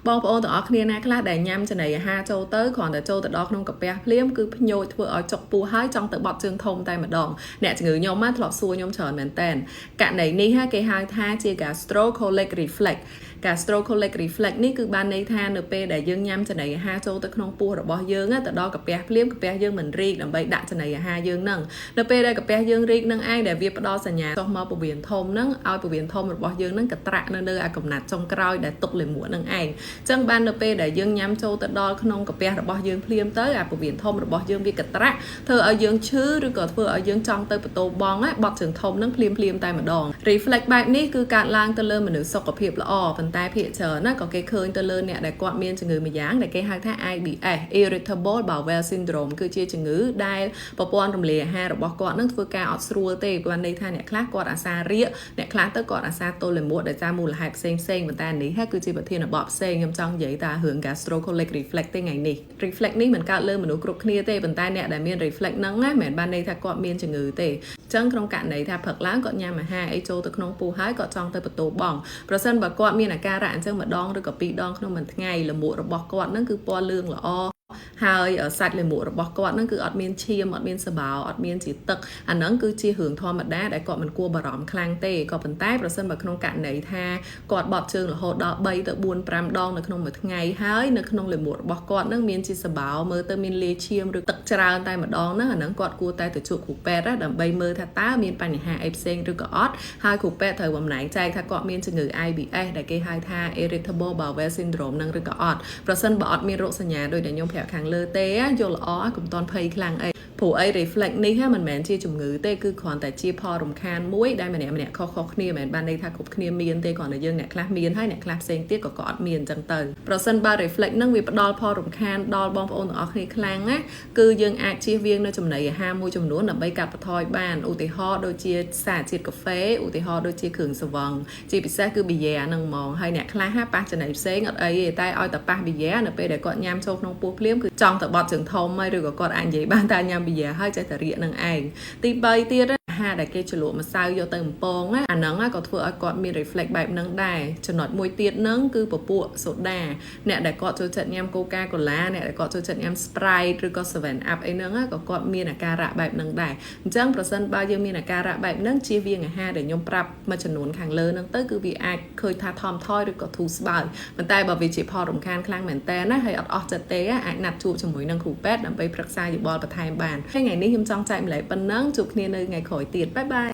បងប្អូនទាំងអស់គ្នាណាខ្លះដែលញ៉ាំចំណីអាហារចូលទៅគ្រាន់តែចូលទៅដល់ក្នុងកាពះភ្លាមគឺភ្ញួយធ្វើឲ្យចុកពោះហើយចង់ទៅបត់ជើងធំតែម្ដងអ្នកជំងឺខ្ញុំធ្លាប់សួរខ្ញុំច្រើនមែនតើករណីនេះគេហៅថាជា gastrocolic reflex gastrocolic reflex នេះគឺបានន័យថានៅពេលដែលយើងញ៉ាំចំណីអាហារចូលទៅក្នុងពោះរបស់យើងទៅដល់កាពះភ្លាមកាពះយើងមិនរីកដើម្បីដាក់ចំណីអាហារយើងនឹងនៅពេលដែលកាពះយើងរីកនឹងឯងដែលវាផ្ដល់សញ្ញាចុះមកពោះវៀនធំនឹងឲ្យពោះវៀនធំរបស់យើងនឹងកត្រាក់នៅអាកំណាត់ចុងក្រោយដែលទុកលាមកនឹងឯងអញ្ចឹងបាននៅពេលដែលយើងញ៉ាំចូលទៅដល់ក្នុងកាពះរបស់យើងភ្លាមទៅអាពោះវៀនធំរបស់យើងវាកត្រាក់ធ្វើឲ្យយើងឈឺឬក៏ធ្វើឲ្យយើងចង់ទៅបន្ទោបងបត់ជើងធំនឹងភ្លាមតែម្ដង reflex បែបនេះគឺកើតឡើងទៅលើមនុស្សសុខភាពល្អប៉ុន្តែភាគច្រើនណាក៏គេឃើញទៅលើអ្នកដែលគាត់មានជំងឺម្យ៉ាងដែលគេហៅថា IBS Irritable Bowel Syndrome គឺជាជំងឺដែលប្រព័ន្ធរំលាយអាហាររបស់គាត់នឹងធ្វើការអត់ស្រួលទេព្រោះន័យថាអ្នកខ្លះគាត់អាសារាកអ្នកខ្លះទៅគាត់អាសាទល់លាមកដោយសារមូលហេតុផ្សេងប៉ុន្តែនេះគឺជាប្រធានបទផ្សេងខ្ញុំចង់និយាយថារឿង gastrocolic reflex ទេថ្ងៃនេះ reflex នេះមិនកើតលើមនុស្សគ្រប់គ្នាទេប៉ុន្តែអ្នកដែលមាន reflex ហ្នឹងណាមិនបានន័យថាគាត់មានជំងឺទេចឹងក្នុងករណីថាព្រឹកឡើងគាត់ញ៉ាំអាហារអីចូលទៅក្នុងពោះហើយគាត់ចង់ទៅបន្ទោបងប្រសិនបើគាត់មានអាការៈអញ្ចឹងម្ដងឬក៏ពីរដងក្នុងមួយថ្ងៃលាមករបស់គាត់ហ្នឹងគឺពណ៌លឿងល្អហើយសាច់លាមករបស់គាត់ហ្នឹងគឺអត់មានឈាមអត់មានសបោអត់មានជាទឹកអាហ្នឹងគឺជារឿងធម្មតាដែលគាត់មិនគួរបារម្ភខ្លាំងទេក៏ប៉ុន្តែប្រសិនបើក្នុងករណីថាគាត់បត់ជើងរហូតដល់3ទៅ4 5ដងនៅក្នុងមួយថ្ងៃហើយនៅក្នុងលាមករបស់គាត់ហ្នឹងមានជាសបោមើលទៅមានលាយឈាមឬទឹកច្រើនតែម្ដងហ្នឹងអាហ្នឹងគាត់គួរតែទៅជួបគ្រូពេទ្យដើម្បីមើលថាតើមានបញ្ហាអីផ្សេងឬក៏អត់ហើយគ្រូពេទ្យត្រូវបំណែកចែកថាគាត់មានជំងឺ IBS ដែលគេហៅថា Irritable Bowel Syndrome ហ្នឹងឬក៏អត់ប្រសិនបើអត់មានរោគសញ្ញាដូចដែលខ្ញុំប្រាប់ខាងលើទេយល់ល្អកុំតន់ភ័យខ្លាំងអីព្រោះអី reflex នេះមិនមែនជាជំងឺទេគឺគ្រាន់តែជាផលរំខានមួយដែលម្នាក់ខុសគ្នាមិនមែនបានន័យថាគ្រប់គ្នាមានទេគ្រាន់តែយើងអ្នកខ្លះមានហើយអ្នកខ្លះផ្សេងទៀតក៏អត់មានអញ្ចឹងទៅប្រសិនបើ reflex នឹងវាផ្ដល់ផលរំខានដល់បងប្អូនទាំងអស់គ្នាខ្លាំងណាគឺយើងអាចជៀសវាងនៅចំណីអាហារមួយចំនួនដើម្បីកាត់បន្ថយបានឧទាហរណ៍ដូចជាសារជាតិកាហ្វេឧទាហរណ៍ដូចជាគ្រឿងស្រវឹងជាពិសេសគឺប៊ីយ៉ាហ្នឹងហ្មងហើយអ្នកខ្លះប៉ះចំណីផ្សេងអត់អីទេតែឲ្យតែប៉ះប៊ីយ៉ានៅពេលដែលគាត់ញ៉ាំចូលក្នុងពោះភ្លាមគឺចង់ទៅបត់ជើងធំហើយឬក៏គាត់អាចនិយាយបានថាញ៉ាំប៊ីយ៉ាហើយចេះតែរៀកនឹងឯងទី3ទៀតអាហារដែលគេជ្រលក់ម្សៅយកទៅបំពងអាហ្នឹងក៏ធ្វើឲ្យគាត់មាន reflex បែបហ្នឹងដែរចំណុចមួយទៀតហ្នឹងគឺពពួកសូដាអ្នកដែលគាត់ចូលចិត្តញ៉ាំ Coca-Cola អ្នកដែលគាត់ចូលចិត្តញ៉ាំ Sprite ឬក៏ 7up អីហ្នឹងក៏គាត់មានអាការៈបែបហ្នឹងដែរអញ្ចឹងប្រសិនបើយើងមានអាការៈបែបហ្នឹងជៀសវាងអាហារដែលខ្ញុំប្រាប់មួយចំនួនខាងលើហ្នឹងទៅគឺវាអាចឃើញថាថមថយឬក៏ធូរស្បើយប៉ុន្តែបើវាជាផលរំខានខ្លាំងមែនតើណាហើយអត់អស់ចិត្តទេអាចណាត់ជួបជាមួយនឹងគ្រូពេទ្យដើម្បីប្រឹក្សាយោបល់បន្ថែមបានថ្ងៃនេះខ្ញុំចង់ចែកម្លែកប៉ុណ្ណឹងជួបគ្នានៅថ្ងៃក្រោយទៀតបាយបាយ